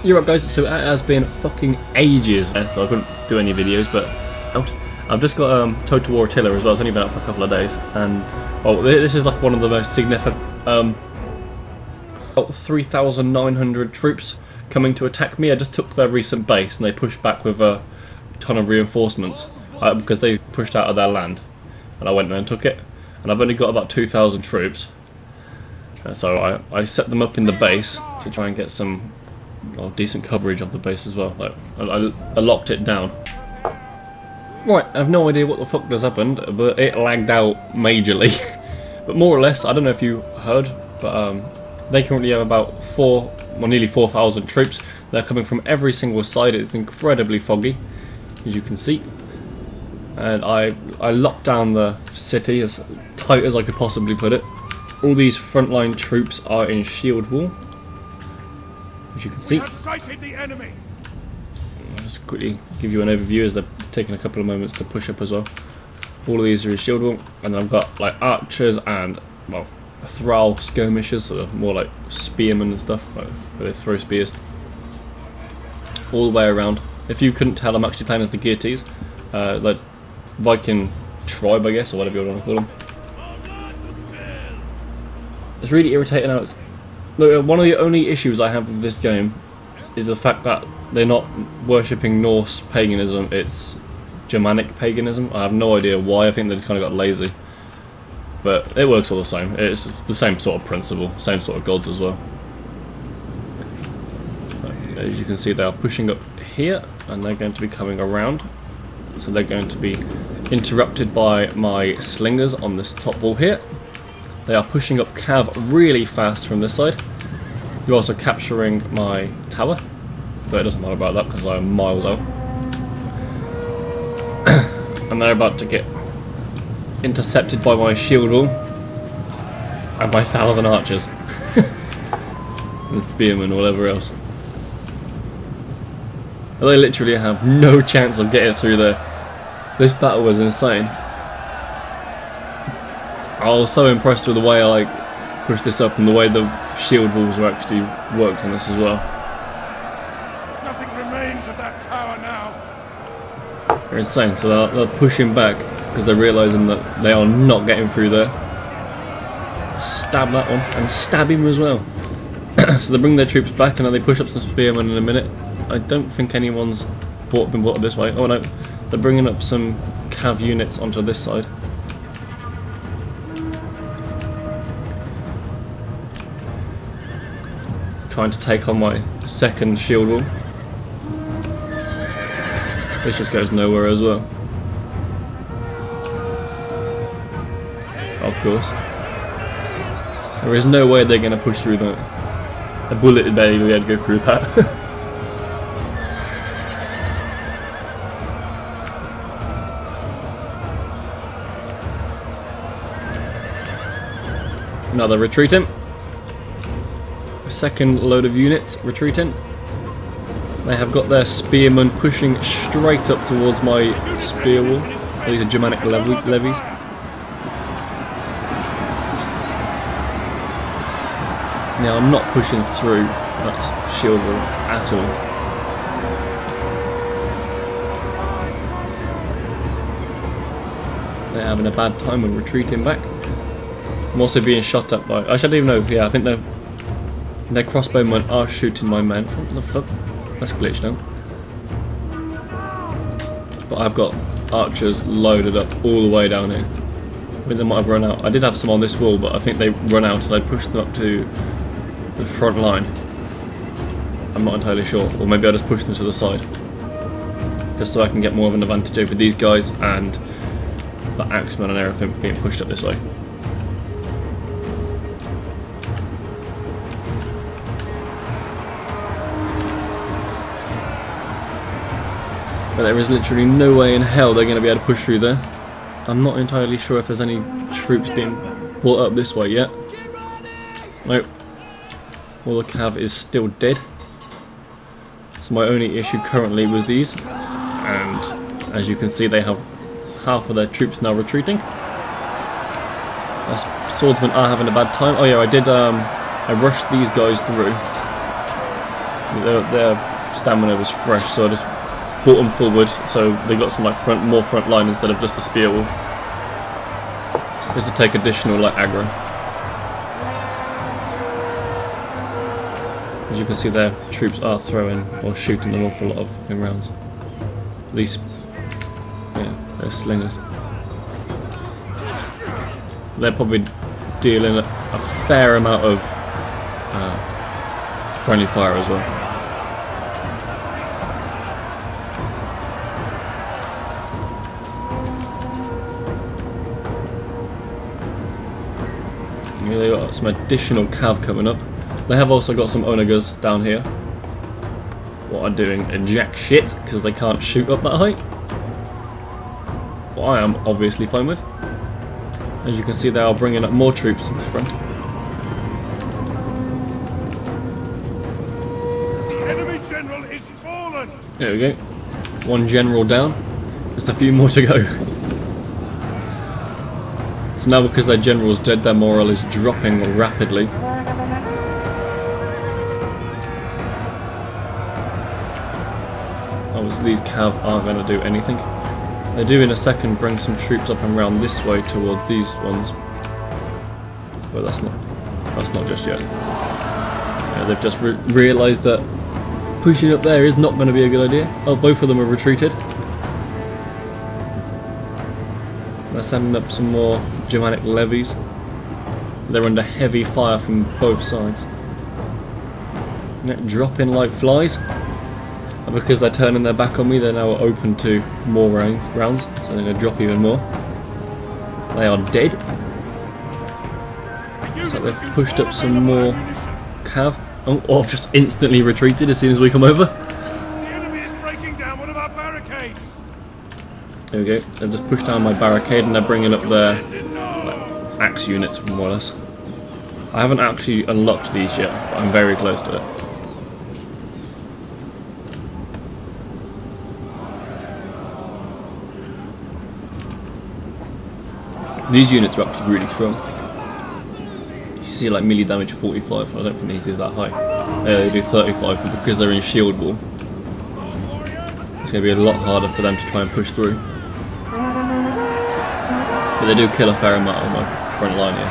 You're right, guys, so it has been fucking ages, so I couldn't do any videos, but I've just got Total War Attila as well. It's only been out for a couple of days, and well, this is like one of the most significant. About 3,900 troops coming to attack me. I just took their recent base, and they pushed back with a ton of reinforcements because they pushed out of their land, and I went and took it. And I've only got about 2,000 troops, so I set them up in the base to try and get some decent coverage of the base as well. Like, I locked it down. Right, I have no idea what the fuck just happened, but it lagged out majorly. But more or less, I don't know if you heard, but they currently have about nearly 4,000 troops. They're coming from every single side. It's incredibly foggy, as you can see. And I locked down the city as tight as I could possibly put it. All these frontline troops are in shield wall, as you can see. I'll just quickly give you an overview as they're taking a couple of moments to push up as well. All of these are in shield wall, and then I've got like archers and well, thrall skirmishers, so they're more like spearmen and stuff, like, where they throw spears all the way around. If you couldn't tell, I'm actually playing as the Geats, like Viking tribe, I guess, or whatever you want to call them. It's really irritating how it's... Look, one of the only issues I have with this game is the fact that they're not worshipping Norse paganism, it's Germanic paganism. I have no idea why. I think they just kind of got lazy. But it works all the same. It's the same sort of principle, same sort of gods as well. But as you can see, they are pushing up here, and they're going to be coming around. So they're going to be interrupted by my slingers on this top wall here. They are pushing up cav really fast from this side. You're also capturing my tower, but it doesn't matter about that because I'm miles out. And they're about to get intercepted by my shield wall and my 1,000 archers and spearmen or whatever else. They literally have no chance of getting through there. This battle was insane. I was so impressed with the way I pushed this up and the way the shield walls were actually worked on this as well. Nothing remains of that tower now. They're insane, so they're pushing back because they're realising that they are not getting through there. Stab that one and stab him as well. So they bring their troops back and then they push up some spearmen in a minute. I don't think anyone's been brought up this way. Oh no, they're bringing up some cav units onto this side. Trying to take on my second shield wall. This just goes nowhere as well. Of course. There is no way they're going to push through that. A bullet would barely be able to go through that. Now they're retreating. Second load of units retreating. They have got their spearmen pushing straight up towards my spear wall. These are Germanic levies. Now I'm not pushing through that shield wall at all. They're having a bad time when retreating back. I'm also being shot at by... I don't even know, yeah, I think their crossbowmen are shooting my men. What the fuck? That's glitched now. But I've got archers loaded up all the way down here. I think they might have run out. I did have some on this wall, but I think they run out and I pushed them up to the front line. I'm not entirely sure. Or maybe I just pushed them to the side. Just so I can get more of an advantage over these guys and the axemen and everything being pushed up this way. But there is literally no way in hell they're going to be able to push through there. I'm not entirely sure if there's any troops being brought up this way yet. Nope. All the cav is still dead. So my only issue currently was these. And as you can see, they have half of their troops now retreating. Swordsmen are having a bad time. Oh yeah, I rushed these guys through. Their stamina was fresh, so I just brought them forward, so they got some like more front line instead of just a spear wall. Just to take additional like aggro. As you can see, their troops are throwing or shooting an awful lot of fucking rounds. At least, yeah, they're slingers. They're probably dealing a fair amount of friendly fire as well. Yeah, they got some additional cav coming up. They have also got some onagers down here. What are doing a jack shit because they can't shoot up that height. What I am obviously fine with. As you can see, they are bringing up more troops to the front. The enemy general is fallen. There we go. One general down. Just a few more to go. So now, because their general's dead, their morale is dropping rapidly. Obviously these cav aren't going to do anything. They do in a second bring some troops up and round this way towards these ones. But that's not just yet. Yeah, they've just realised that pushing up there is not going to be a good idea. Oh, both of them have retreated. They're sending up some more Germanic levies. They're under heavy fire from both sides. Dropping like flies. And because they're turning their back on me, they're now open to more rounds, so they're going to drop even more. They are dead. So they've pushed up some more cav. Oh, I've just instantly retreated as soon as we come over. The enemy is breaking down one of our barricades. There we go. They've just pushed down my barricade and they're bringing up their like, axe units, more or less. I haven't actually unlocked these yet, but I'm very close to it. These units are actually really strong. You see like melee damage 45, I don't think these do that high. Yeah, they do 35, but because they're in shield wall, it's going to be a lot harder for them to try and push through. But they do kill a fair amount on my front line here.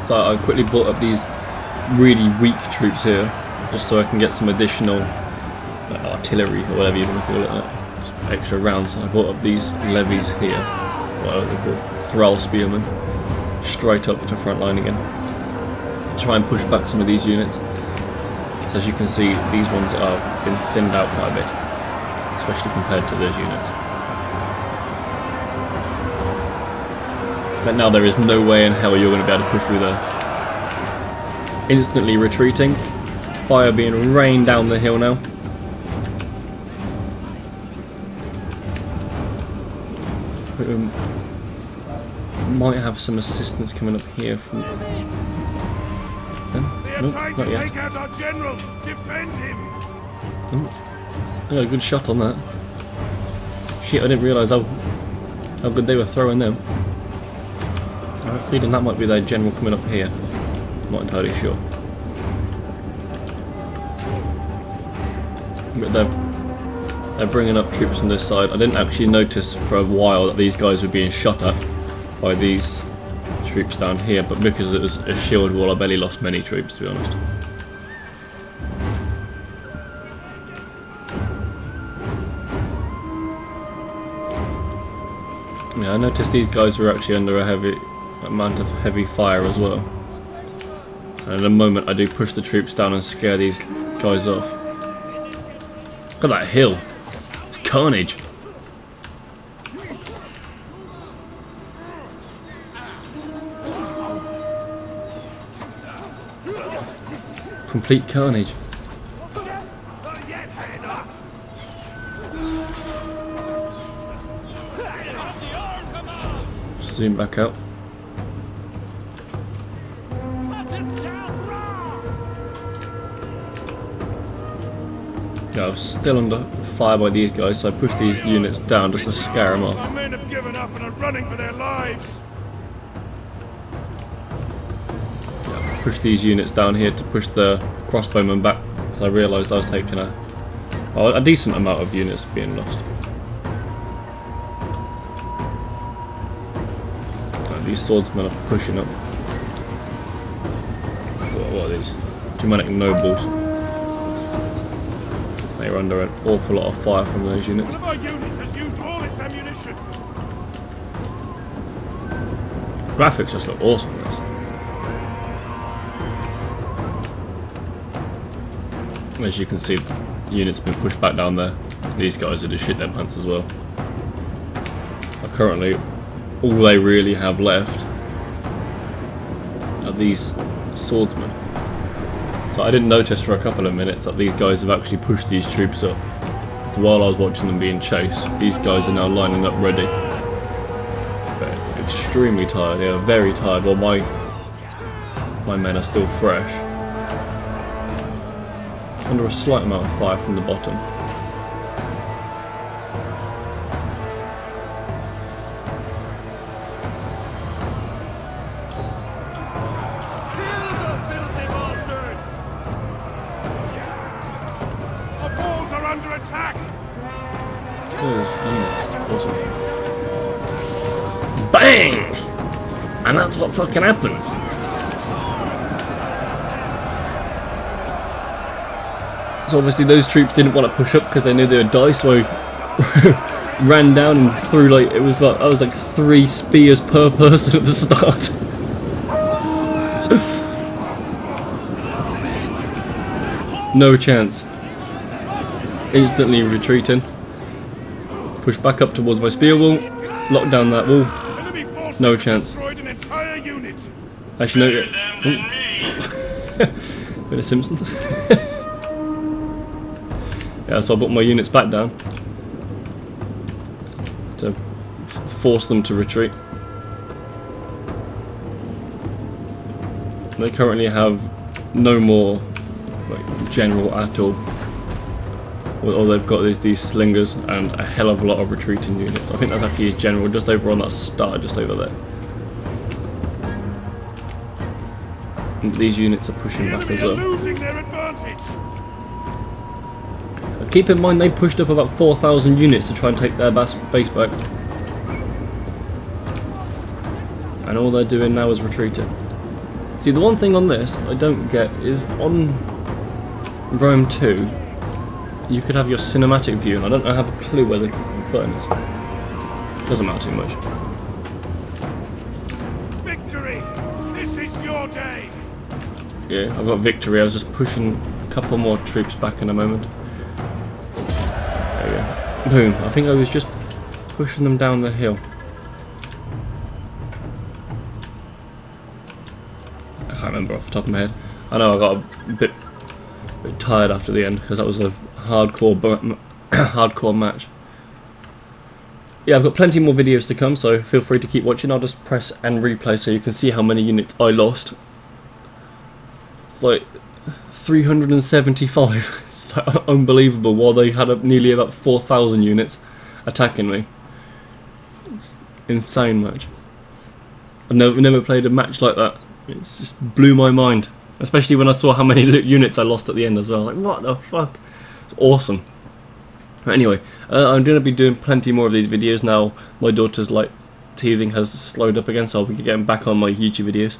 So I quickly brought up these really weak troops here, just so I can get some additional artillery or whatever you want to call it, just extra rounds. So I brought up these levies here, what are they called? Thrall spearmen, straight up to front line again. Try and push back some of these units. So as you can see, these ones have been thinned out quite a bit, especially compared to those units. But now there is no way in hell you're going to be able to push through there. Instantly retreating. Fire being rained down the hill now. Might have some assistance coming up here from them. They are trying to take out our general. Defend him. Oh, I got a good shot on that. Shit, I didn't realise how good they were throwing them. I have a feeling that might be their general coming up here. I'm not entirely sure. But they're bringing up troops on this side. I didn't actually notice for a while that these guys were being shot at by these troops down here, but because it was a shield wall, I barely lost many troops, to be honest. Yeah, I noticed these guys were actually under a heavy amount of heavy fire as well. And in a moment I do push the troops down and scare these guys off. Look at that hill. It's carnage. Complete carnage. Zoom back out. Yeah, I was still under fire by these guys, so I pushed these units down just to scare them off. Our men have given up and are running for their lives. pushed these units down here to push the crossbowmen back, because I realised I was taking a decent amount of units being lost. These swordsmen are pushing up. What are these? Germanic nobles. They are under an awful lot of fire from those units. One of our units has used all its ammunition. Graphics just look awesome in this. As you can see, the unit's been pushed back down there. These guys are just shit their pants as well. Currently, all they really have left are these swordsmen. So I didn't notice for a couple of minutes that these guys have actually pushed these troops up. So while I was watching them being chased, these guys are now lining up ready. They're extremely tired, they are very tired, while my men are still fresh. Under a slight amount of fire from the bottom. Under attack! Awesome. Bang! And that's what fucking happens. So obviously those troops didn't want to push up because they knew they would die, so I ran down and threw like, it was like 3 spears per person at the start. No chance. Instantly retreating. Push back up towards my spear wall. Lock down that wall. No chance. Actually, no. Bit of Simpsons. Yeah, so I put my units back down to force them to retreat. They currently have no more like general at all. All they've got is these slingers and a hell of a lot of retreating units. I think that's actually his general just over on that star, just over there. And these units are pushing back as well. Losing their advantage. Keep in mind they pushed up about 4,000 units to try and take their base back. And all they're doing now is retreating. See, the one thing on this I don't get is on Rome 2, you could have your cinematic view, and I don't have a clue where the button is. Doesn't matter too much. Victory! This is your day! Yeah, I've got victory. I was just pushing a couple more troops back in a moment. There we go. Boom. I think I was just pushing them down the hill. I can't remember off the top of my head. I know I got a bit tired after the end because that was a hardcore match. Yeah, I've got plenty more videos to come, so feel free to keep watching. I'll just press and replay so you can see how many units I lost. It's like 375. It's like unbelievable, while they had nearly about 4,000 units attacking me. It's insane match. I've never played a match like that. It just blew my mind. Especially when I saw how many units I lost at the end as well. I was like, what the fuck? It's awesome. But anyway, I'm going to be doing plenty more of these videos now. My daughter's like teething has slowed up again, so I'll be getting back on my YouTube videos.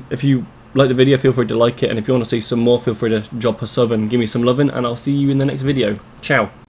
If you like the video, feel free to like it, and if you want to see some more, feel free to drop a sub and give me some loving, and I'll see you in the next video. Ciao.